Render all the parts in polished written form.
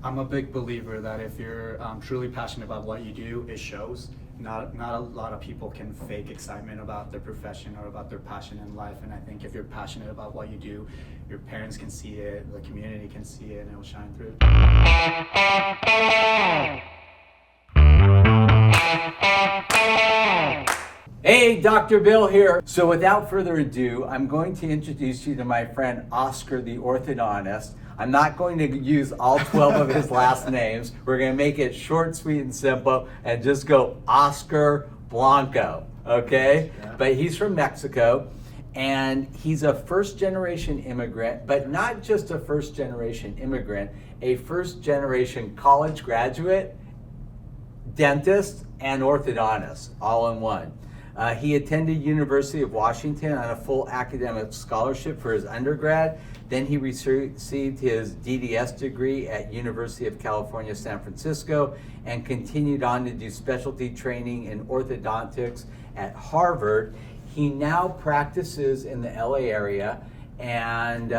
I'm a big believer that if you're truly passionate about what you do, it shows. Not a lot of people can fake excitement about their profession or about their passion in life. And I think if you're passionate about what you do, your parents can see it, the community can see it, and it will shine through. Hey, Dr. Bill here. So without further ado, I'm going to introduce you to my friend Oscar the orthodontist. I'm not going to use all 12 of his last names. We're going to make it short, sweet, and simple and just go Oscar Blanco, okay? Yeah. But he's from Mexico and he's a first-generation immigrant, but not just a first-generation immigrant, a first-generation college graduate, dentist, and orthodontist, all in one. He attended University of Washington on a full academic scholarship for his undergrad. Then he received his DDS degree at University of California, San Francisco, and continued on to do specialty training in orthodontics at Harvard. He now practices in the LA area, and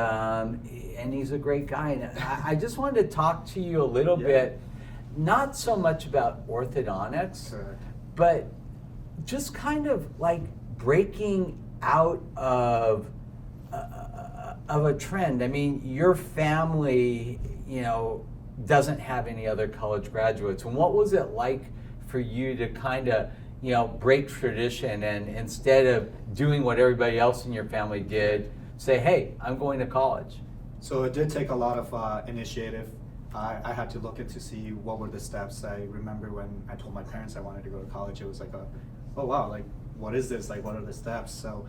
he's a great guy. And I just wanted to talk to you a little bit, not so much about orthodontics, Correct. but just kind of like breaking out of a trend. I mean, your family, doesn't have any other college graduates. And what was it like for you to kind of, break tradition and instead of doing what everybody else in your family did, say, hey, I'm going to college? So it did take a lot of initiative. I had to look into see what were the steps. I remember when I told my parents I wanted to go to college, it was like oh wow, like what is this? Like what are the steps? So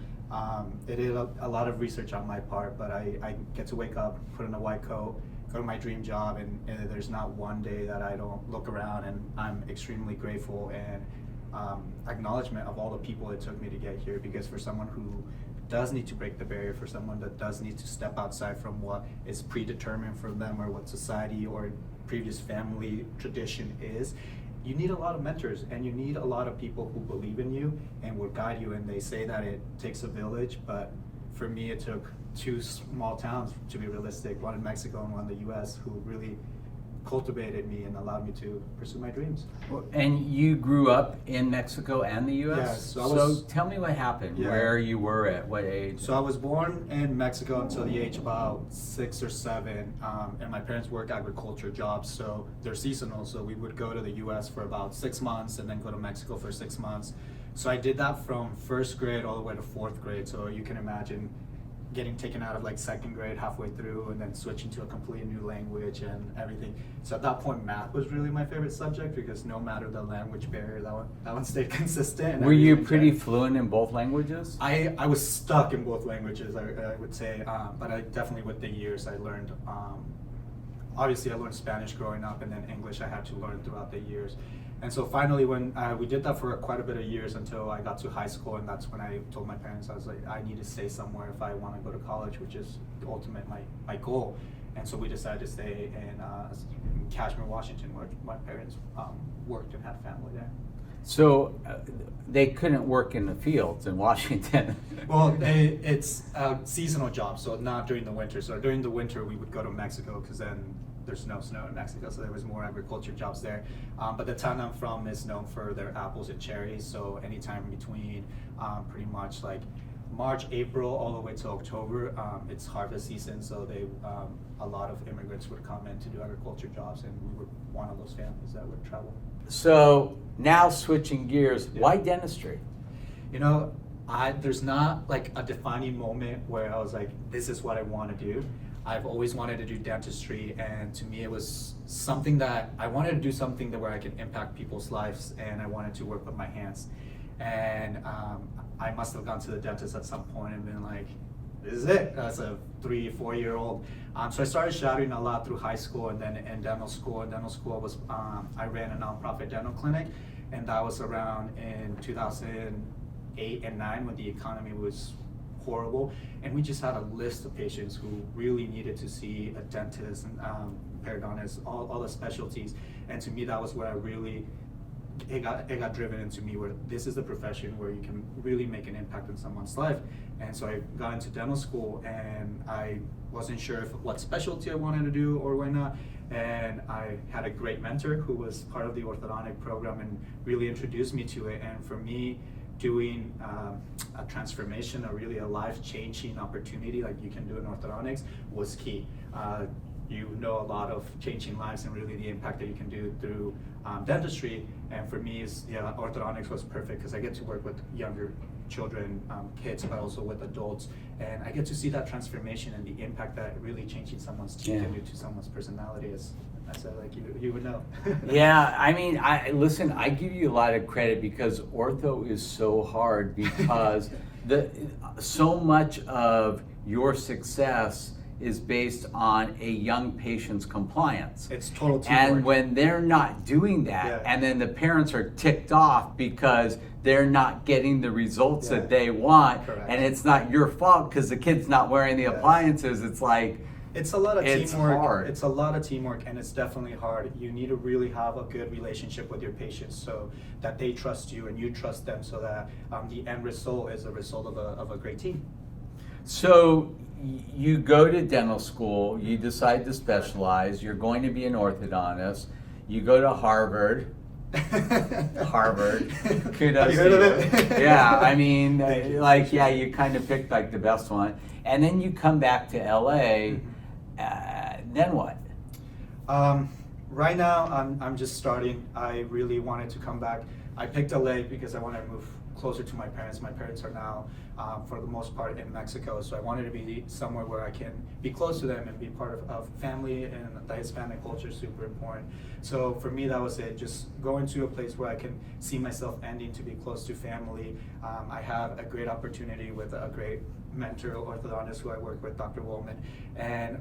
it is a lot of research on my part, but I get to wake up, put on a white coat, go to my dream job, and there's not one day that I don't look around, and I'm extremely grateful and acknowledgement of all the people it took me to get here, because for someone who does need to break the barrier, for someone that does need to step outside from what is predetermined for them or what society or previous family tradition is, you need a lot of mentors and you need a lot of people who believe in you and will guide you. And they say that it takes a village, but for me it took two small towns, to be realistic, one in Mexico and one in the US, who really cultivated me and allowed me to pursue my dreams. And you grew up in Mexico and the U.S.? Yes. So tell me what happened, where you were at what age? So I was born in Mexico until the age about 6 or 7, and my parents work agriculture jobs, so they're seasonal. So we would go to the U.S. for about 6 months and then go to Mexico for 6 months. So I did that from 1st grade all the way to 4th grade. So you can imagine getting taken out of like 2nd grade halfway through and then switching to a completely new language and everything. So at that point, math was really my favorite subject, because no matter the language barrier, that one stayed consistent. Were you pretty fluent in both languages? I was stuck in both languages, I would say, but I definitely, with the years, I learned, obviously I learned Spanish growing up, and then English I had to learn throughout the years. And so finally, when we did that for quite a bit of years until I got to high school, and that's when I told my parents, I was like, I need to stay somewhere if I want to go to college, which is the ultimate, my goal. And so we decided to stay in Kashmir, Washington, where my parents worked and had family there. So they couldn't work in the fields in Washington. Well, it's a seasonal job, so not during the winter. So during the winter, we would go to Mexico, because then there's no snow in Mexico, so there was more agriculture jobs there. But the town I'm from is known for their apples and cherries, so anytime between pretty much like March, April, all the way to October, it's harvest season, so a lot of immigrants would come in to do agriculture jobs, and we were one of those families that would travel. So now switching gears, why dentistry? There's not like a defining moment where I was like, this is what I want to do. I've always wanted to do dentistry, and to me it was something that I wanted to do, something that where I could impact people's lives, and I wanted to work with my hands. And I must have gone to the dentist at some point and been like, this is it, as a 3-4-year-old. So I started shadowing a lot through high school, and then in dental school. In dental school was I ran a nonprofit dental clinic, and that was around in 2008 and 9 when the economy was horrible, and we just had a list of patients who really needed to see a dentist and periodontist, all the specialties. And to me, that was where I really it got driven into me, where this is the profession where you can really make an impact in someone's life. And so I got into dental school, and I wasn't sure what specialty I wanted to do or why not. And I had a great mentor who was part of the orthodontic program and really introduced me to it. And for me, doing a transformation, really a life-changing opportunity like you can do in orthodontics was key. You know a lot of changing lives and really the impact that you can do through dentistry. And for me, orthodontics was perfect because I get to work with younger children, kids, but also with adults, and I get to see that transformation and the impact that really changing someone's teeth can do to someone's personality. As I said, like you would know. Yeah, I mean, listen, I give you a lot of credit because ortho is so hard because so much of your success is based on a young patient's compliance. It's total teamwork. And when they're not doing that, and then the parents are ticked off because they're not getting the results that they want, and it's not your fault because the kid's not wearing the appliances, it's like, it's a lot of teamwork. Hard. It's a lot of teamwork, and it's definitely hard. You need to really have a good relationship with your patients so that they trust you and you trust them, so that the end result is a result of a great team. So you go to dental school, you decide to specialize, you're going to be an orthodontist, you go to Harvard. Harvard, kudos. Have you heard to of you. it? Yeah, I mean, like, yeah, you kind of picked like the best one, and then you come back to LA. Then what? Right now, I'm just starting. I really wanted to come back. I picked LA because I wanted to move closer to my parents. My parents are now, for the most part, in Mexico, so I wanted to be somewhere where I can be close to them and be part of family, and the Hispanic culture is super important. So for me, that was it, just going to a place where I can see myself ending to be close to family. I have a great opportunity with a great mentor orthodontist who I work with, Dr. Woolman, and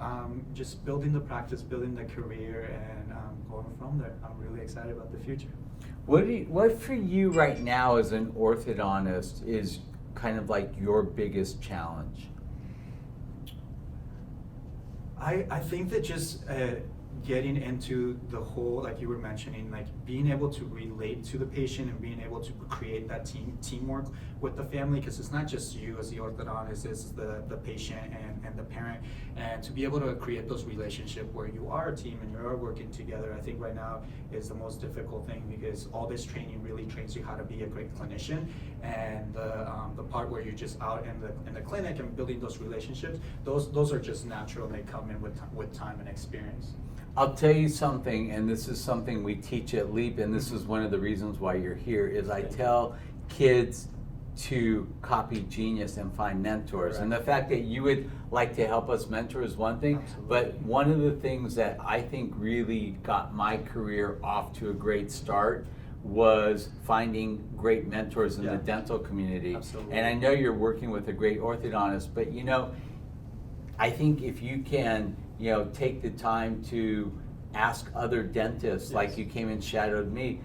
just building the practice, building the career, and going from there. I'm really excited about the future. What for you right now as an orthodontist is kind of like your biggest challenge? I think that just getting into the whole, like you were mentioning, like being able to relate to the patient and being able to create that teamwork with the family, because it's not just you as the orthodontist, it's the patient and the parent, and to be able to create those relationships where you are a team and you are working together, I think right now is the most difficult thing, because all this training really trains you how to be a great clinician, and the part where you're just out in the clinic and building those relationships, those are just natural, and they come in with time and experience. I'll tell you something, and this is something we teach at LEAP, and this is one of the reasons why you're here, is I tell kids to copy genius and find mentors. And the fact that you would like to help us mentor is one thing, but one of the things that I think really got my career off to a great start was finding great mentors in the dental community. Absolutely. And I know you're working with a great orthodontist, but you know, I think if you can, you know, take the time to ask other dentists, like you came and shadowed me,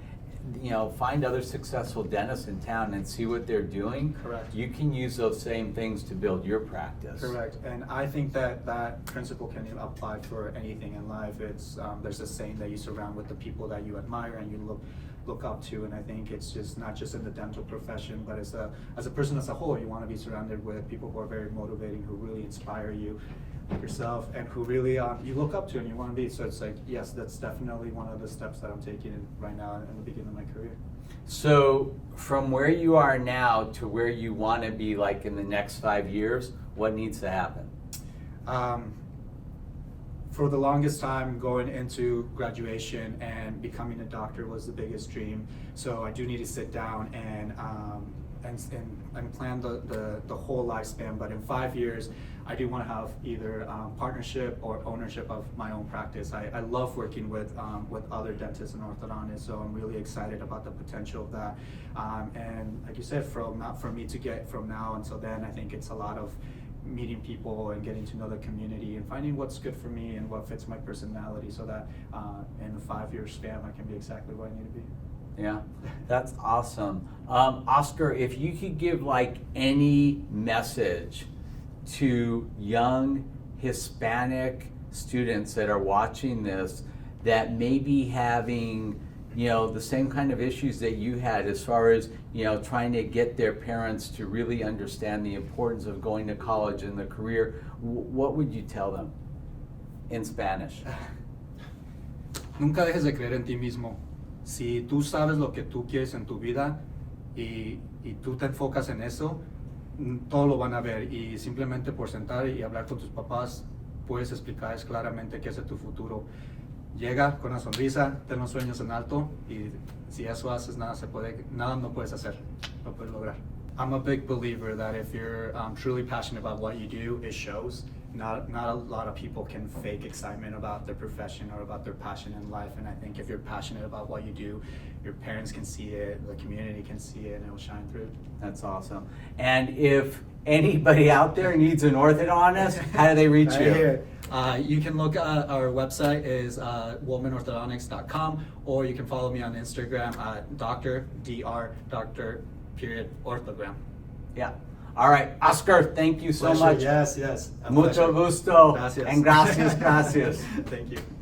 you know, find other successful dentists in town and see what they're doing. Correct. You can use those same things to build your practice. Correct, and I think that principle can apply for anything in life. It's there's a saying that you surround with the people that you admire and you look up to, and I think it's just not just in the dental profession, but as a person as a whole, you want to be surrounded with people who are very motivating, who really inspire you yourself, and who really you look up to and you want to be. So it's like, yes, that's definitely one of the steps that I'm taking right now in the beginning of my career. So from where you are now to where you want to be, like in the next 5 years, what needs to happen? For the longest time, going into graduation and becoming a doctor was the biggest dream. So I do need to sit down and plan the whole lifespan. But in 5 years, I do want to have either partnership or ownership of my own practice. I love working with other dentists and orthodontists, so I'm really excited about the potential of that. And like you said, for me to get from now until then, I think it's a lot of meeting people and getting to know the community and finding what's good for me and what fits my personality, so that in a 5-year span I can be exactly where I need to be. Yeah, that's awesome. Oscar, if you could give like any message to young Hispanic students that are watching this that may be having, you know, the same kind of issues that you had as far as, you know, trying to get their parents to really understand the importance of going to college and the career, what would you tell them in Spanish? nunca dejes de creer en ti mismo. Si tú sabes lo que tú quieres en tu vida y tú te enfocas en eso, todo lo van a ver. Y simplemente por sentar y hablar con tus papás, puedes explicarles claramente qué es tu futuro. Llega con una sonrisa, ten los sueños en alto y si eso haces, nada no puedes hacer, no puedes lograr. I'm a big believer that if you're truly passionate about what you do, it shows. Not a lot of people can fake excitement about their profession or about their passion in life, and I think if you're passionate about what you do, your parents can see it, the community can see it, and it will shine through. That's awesome. And if anybody out there needs an orthodontist, how do they reach Right you? here. You can look at our website is womanorthodontics.com, or you can follow me on Instagram at Dr. Orthogram. Yeah. All right, Oscar, thank you so Pleasure. much. Yes. A Mucho pleasure. gusto. Gracias. And gracias, gracias. Thank you.